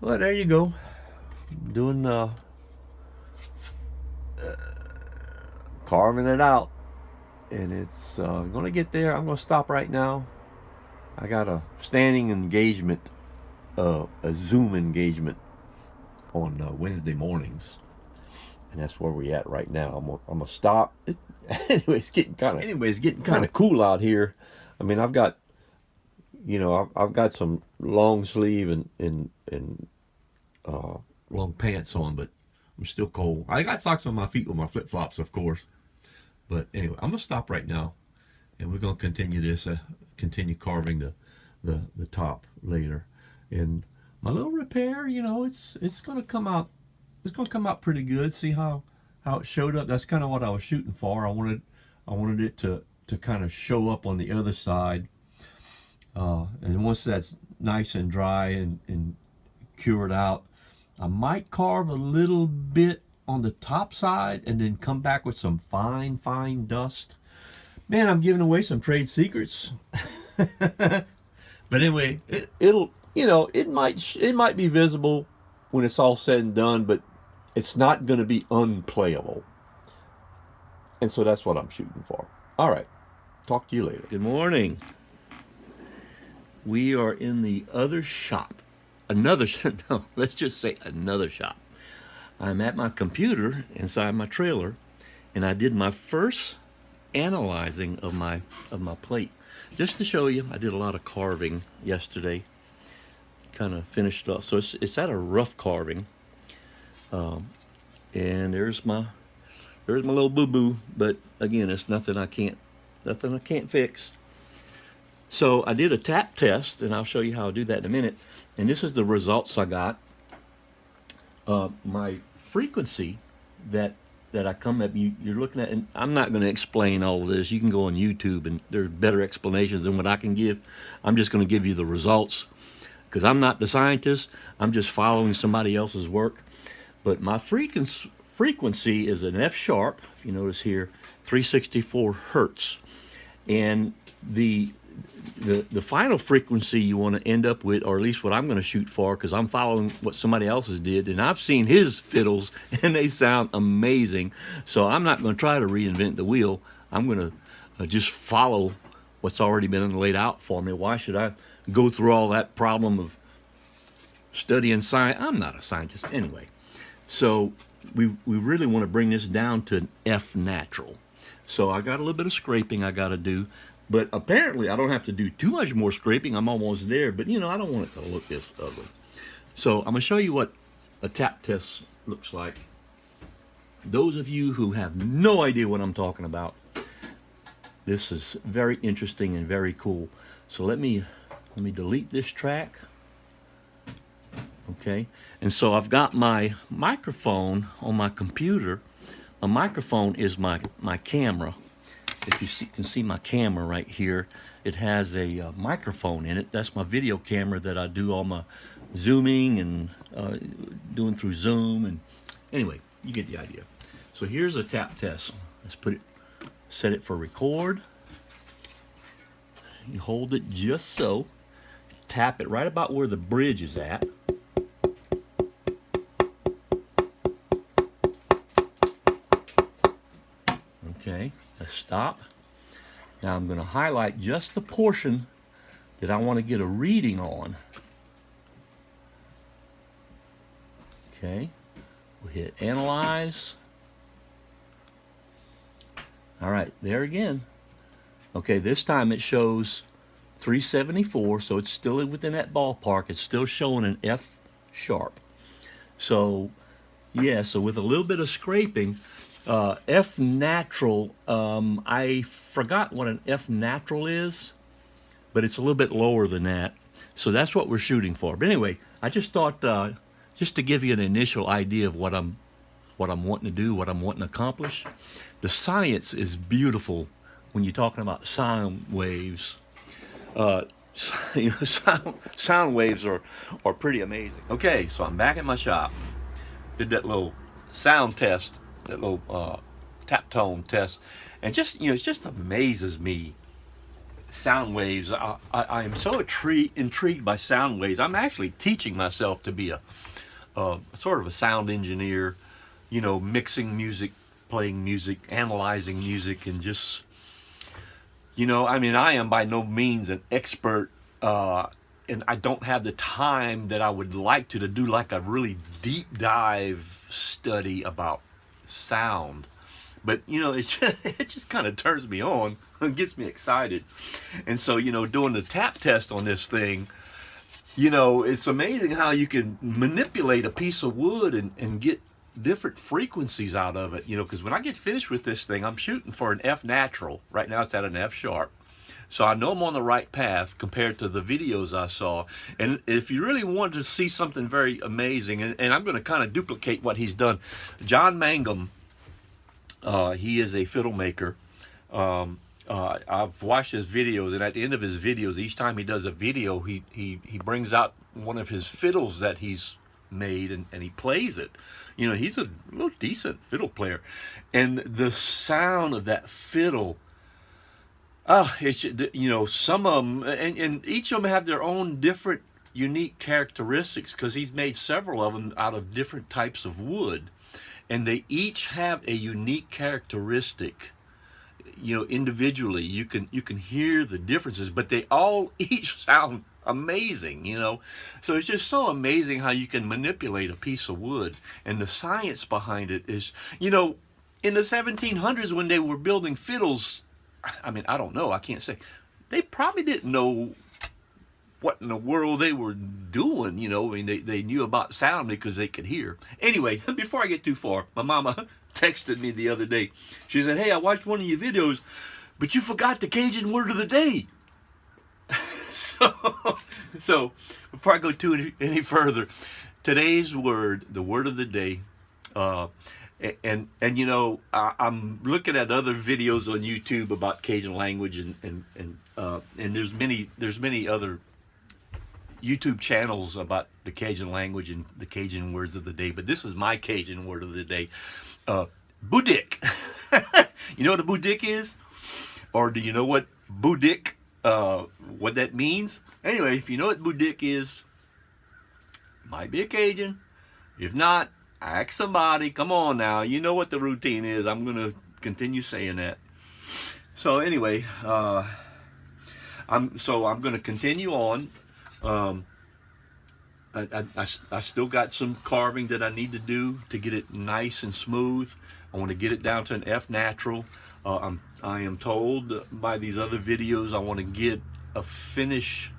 Well, there you go. Doing carving it out, and it's gonna get there. I'm gonna stop right now. I got a standing engagement, a Zoom engagement on Wednesday mornings, and that's where we're at right now. I'm gonna stop. Anyway, it's getting kind of cool out here. I mean, I've got some long sleeve and long pants on, but I'm still cold. I got socks on my feet with my flip flops, of course. But anyway, I'm gonna stop right now, and we're gonna continue this. Continue carving the top later. And my little repair, it's gonna come out. It's gonna come out pretty good. See how it showed up. That's kind of what I was shooting for. I wanted it to kind of show up on the other side. And once that's nice and dry and cured out, I might carve a little bit on the top side and then come back with some fine dust. Man, I'm giving away some trade secrets. But anyway, it might be visible when it's all said and done, but it's not going to be unplayable. And so that's what I'm shooting for. All right. Talk to you later. Good morning. We are in the other shop. Let's just say another shop. I'm at my computer inside my trailer, and I did my first analyzing of my plate. Just to show you, I did a lot of carving yesterday. Kind of finished up. So it's at a rough carving. And there's my little boo-boo, but again, it's nothing I can't fix. So I did a tap test, and I'll show you how I do that in a minute. And this is the results I got. My frequency that I come up, you're looking at, and I'm not going to explain all of this. You can go on YouTube, and there's better explanations than what I can give. I'm just going to give you the results, because I'm not the scientist. I'm just following somebody else's work. But my frequency is an F sharp, if you notice here, 364 hertz. And the final frequency you want to end up with, or at least what I'm going to shoot for, because I'm following what somebody else's did, and I've seen his fiddles, and they sound amazing. So I'm not going to try to reinvent the wheel. I'm going to just follow what's already been laid out for me. Why should I go through all that problem of studying science? I'm not a scientist anyway. So we really want to bring this down to an F natural. So I got a little bit of scraping I got to do. But apparently I don't have to do too much more scraping. I'm almost there, but I don't want it to look this ugly. So I'm going to show you what a tap test looks like. Those of you who have no idea what I'm talking about, this is very interesting and very cool. So let me delete this track. Okay, and so I've got my microphone on my computer. A microphone is my camera. If you can see my camera right here, it has a microphone in it. That's my video camera that I do all my zooming and doing through Zoom. And anyway, you get the idea. So here's a tap test. Let's set it for record. You hold it just so. Tap it right about where the bridge is at. Okay, let's stop. Now I'm going to highlight just the portion that I want to get a reading on. Okay, we'll hit analyze. All right, there again. Okay, this time it shows 374, so it's still within that ballpark. It's still showing an F sharp. So, yeah, so with a little bit of scraping, F natural, I forgot what an F natural is, but it's a little bit lower than that. So that's what we're shooting for. But anyway, I just thought, just to give you an initial idea of what I'm wanting to do, what I'm wanting to accomplish. The science is beautiful when you're talking about sound waves. Sound waves are pretty amazing. Okay, so I'm back at my shop. Did that little sound test, that little tap tone test, and just it just amazes me sound waves. I am so intrigued by sound waves. I'm actually teaching myself to be a sort of a sound engineer, you know, mixing music, playing music, analyzing music, and just, you know, I mean, I am by no means an expert, and I don't have the time that I would like to do like a really deep dive study about sound. But, you know, it just kind of turns me on and gets me excited. And so, you know, doing the tap test on this thing, you know, it's amazing how you can manipulate a piece of wood and get different frequencies out of it, you know, because when I get finished with this thing, I'm shooting for an F natural. Right now it's at an F sharp. So I know I'm on the right path compared to the videos I saw. And if you really want to see something very amazing, and I'm going to kind of duplicate what he's done. John Mangum, he is a fiddle maker. I've watched his videos, and at the end of his videos, each time he does a video, he brings out one of his fiddles that he's made, and he plays it. You know, he's a real decent fiddle player. And the sound of that fiddle, it's, you know, some of them, and each of them have their own different unique characteristics, because he's made several of them out of different types of wood. And they each have a unique characteristic, you know, individually. You can hear the differences, but they all each sound amazing, you know. So it's just so amazing how you can manipulate a piece of wood. And the science behind it is, you know, in the 1700s when they were building fiddles, I mean, I don't know, I can't say, they probably didn't know what in the world they were doing, you know. I mean, they knew about sound because they could hear. Anyway, before I get too far, my mama texted me the other day. She said, "Hey, I watched one of your videos, but you forgot the Cajun word of the day." So before I go any further, today's word, the word of the day, and you know, I'm looking at other videos on YouTube about Cajun language, and there's many other YouTube channels about the Cajun language and the Cajun words of the day, but this is my Cajun word of the day. Boudreaux. You know what a boudreaux is? Or do you know what boudreaux, what that means? Anyway, if you know what boudreaux is, might be a Cajun. If not, ask somebody. Come on now, you know what the routine is. I'm going to continue saying that. So anyway, I'm going to continue on. I still got some carving that I need to do to get it nice and smooth. I want to get it down to an F natural. I am told by these other videos I want to get a finish,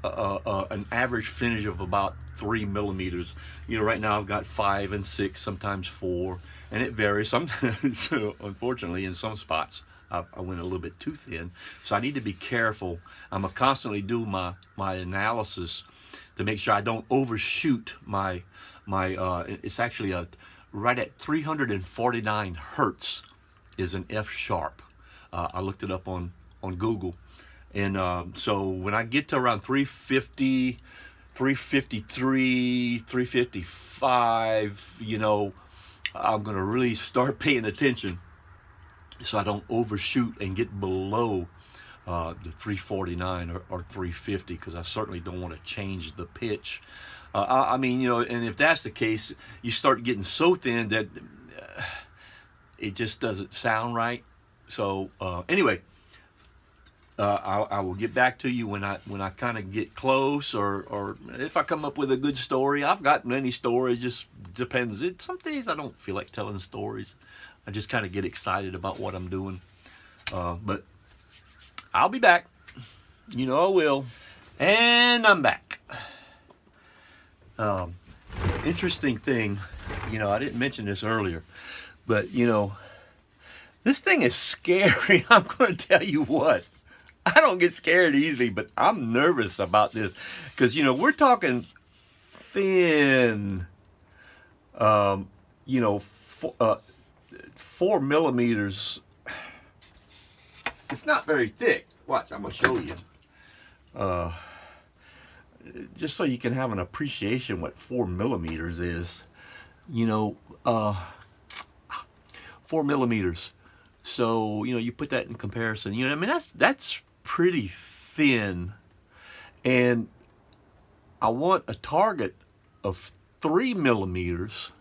an average finish of about 3 millimeters. You know, right now I've got 5 and 6, sometimes 4, and it varies. Sometimes, unfortunately, in some spots I went a little bit too thin, so I need to be careful. I'm constantly do my analysis to make sure I don't overshoot my it's actually right at 349 hertz is an F sharp. I looked it up on Google, and so when I get to around 350, 353, 355, you know, I'm gonna really start paying attention so I don't overshoot and get below the 349 or 350, because I certainly don't want to change the pitch. I mean, you know, and if that's the case, you start getting so thin that it just doesn't sound right. So anyway, I will get back to you when I kind of get close, or if I come up with a good story. I've got many stories, just depends. Some days I don't feel like telling stories. I just kind of get excited about what I'm doing. But I'll be back. You know I will. And I'm back. Interesting thing, you know, I didn't mention this earlier, but you know, this thing is scary. I'm going to tell you what. I don't get scared easily, but I'm nervous about this because, you know, we're talking thin, you know, 4 millimeters. It's not very thick. Watch, I'm going to show you. Just so you can have an appreciation what 4 millimeters is. You know, 4 millimeters. So, you know, you put that in comparison. You know, I mean, that's pretty thin, and I want a target of 3 millimeters,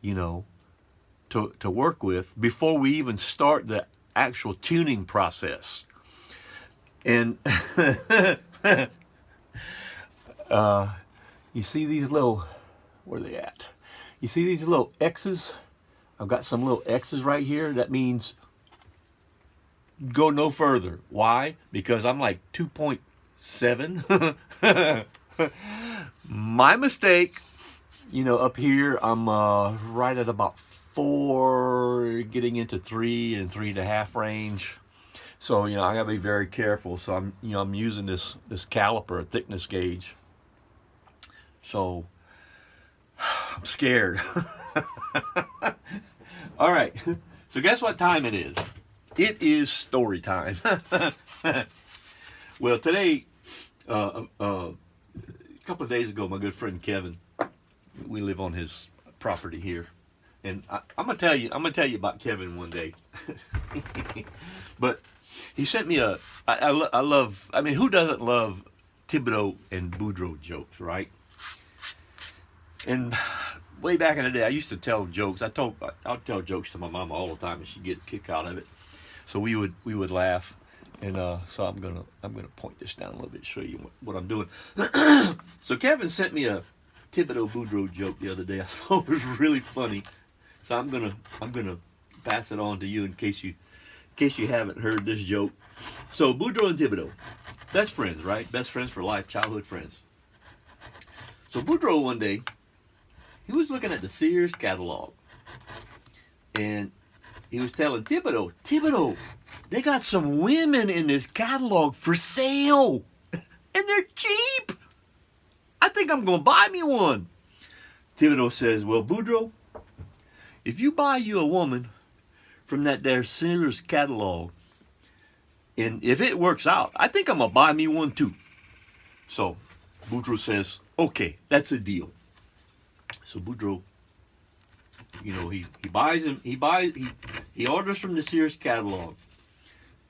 you know, to work with before we even start the actual tuning process. And you see these little, where are they at? You see these little X's? I've got some little X's right here. That means go no further. Why? Because I'm like 2.7. My mistake. You know, up here I'm right at about 4, getting into 3 and 3.5 range. So, you know, I gotta be very careful. So I'm using this caliper, a thickness gauge. So I'm scared. All right. So guess what time it is? It is story time. Well, today, a couple of days ago, my good friend Kevin, we live on his property here, and I'm gonna tell you about Kevin one day. But he sent me I love, I mean, who doesn't love Thibodaux and Boudreaux jokes, right? And way back in the day, I used to tell jokes. I'd tell jokes to my mama all the time, and she'd get a kick out of it. So we would laugh, and so I'm gonna point this down a little bit, show you what I'm doing. So Kevin sent me a Thibodaux Boudreaux joke the other day. I thought it was really funny, so I'm gonna pass it on to you in case you haven't heard this joke. So Boudreaux and Thibodaux, best friends, right? Best friends for life, childhood friends. So Boudreaux one day, he was looking at the Sears catalog, and he was telling Thibodaux, they got some women in this catalog for sale, and they're cheap. I think I'm gonna buy me one. Thibodaux says, well, Boudreaux, if you buy you a woman from that there Sears catalog, and if it works out, I think I'm gonna buy me one too. So Boudreaux says, okay, that's a deal. So Boudreaux, you know, he orders from the Sears catalog.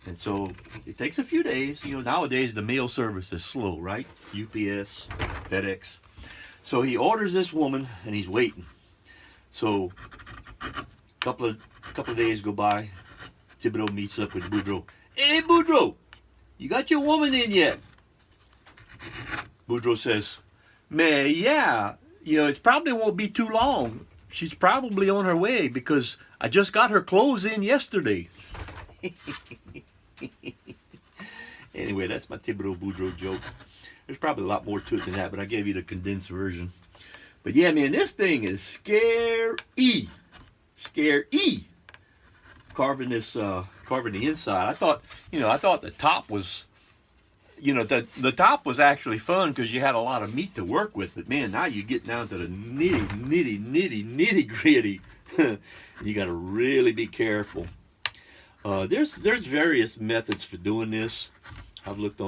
And so it takes a few days. You know, nowadays the mail service is slow, right? UPS, FedEx. So he orders this woman, and he's waiting. So a couple of days go by. Thibodaux meets up with Boudreaux. Hey, Boudreaux, you got your woman in yet? Boudreaux says, man, yeah. You know, it probably won't be too long. She's probably on her way because I just got her clothes in yesterday. Anyway, that's my Thibodaux Boudreaux joke. There's probably a lot more to it than that, but I gave you the condensed version. But yeah, man, this thing is scary. Scary. Carving the inside. I thought the top was, you know, the top was actually fun because you had a lot of meat to work with. But man, now you get down to the nitty gritty. You got to really be careful. There's various methods for doing this. I've looked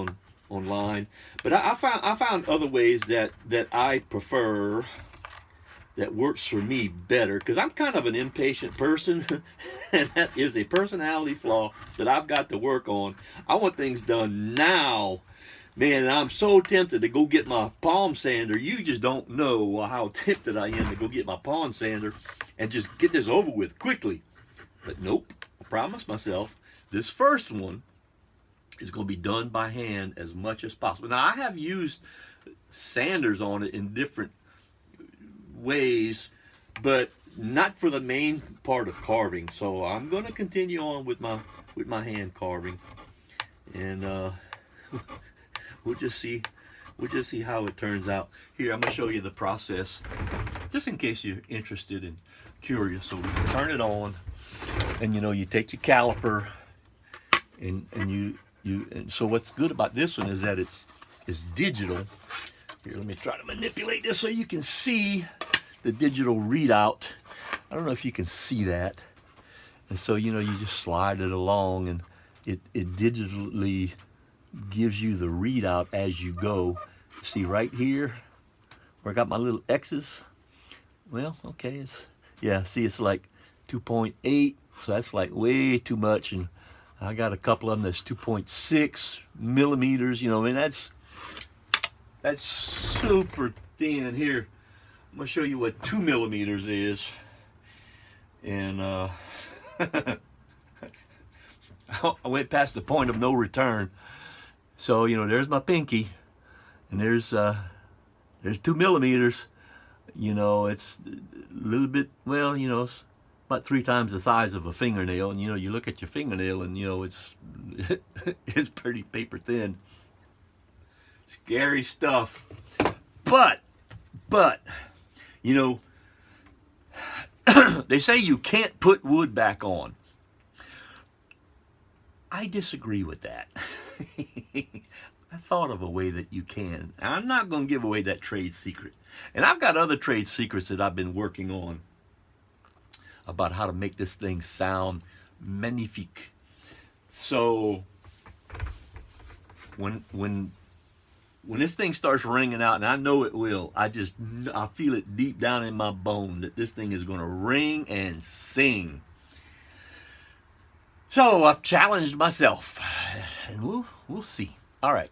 online, but I found other ways that I prefer, that works for me better, because I'm kind of an impatient person, and that is a personality flaw that I've got to work on. I want things done now, man, and I'm so tempted to go get my palm sander. You just don't know how tempted I am to go get my palm sander and just get this over with quickly. But nope, I promised myself this first one is going to be done by hand as much as possible. Now, I have used sanders on it in different ways, but not for the main part of carving. So I'm going to continue on with my hand carving, and we'll just see how it turns out. Here, I'm going to show you the process, just in case you're interested and curious. So we can turn it on, and you know, you take your caliper, and so what's good about this one is that it's digital. Here, let me try to manipulate this so you can see the digital readout. I don't know if you can see that. And so, you know, you just slide it along, and it digitally gives you the readout as you go. See right here where I got my little X's? Well, okay, see, it's like 2.8, so that's like way too much, and I got a couple of them that's 2.6 millimeters, you know, and that's super thin. Here, I'm gonna show you what 2 millimeters is. And I went past the point of no return. So, you know, there's my pinky, and there's 2 millimeters. You know, it's a little bit, well, you know, it's about 3 times the size of a fingernail. And, you know, you look at your fingernail and, you know, it's it's pretty paper thin. Scary stuff. But, you know, they say you can't put wood back on. I disagree with that. I thought of a way that you can. I'm not going to give away that trade secret. And I've got other trade secrets that I've been working on about how to make this thing sound magnifique. So when this thing starts ringing out, and I know it will, I feel it deep down in my bone that this thing is going to ring and sing. So I've challenged myself, and we'll see. All right,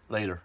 later.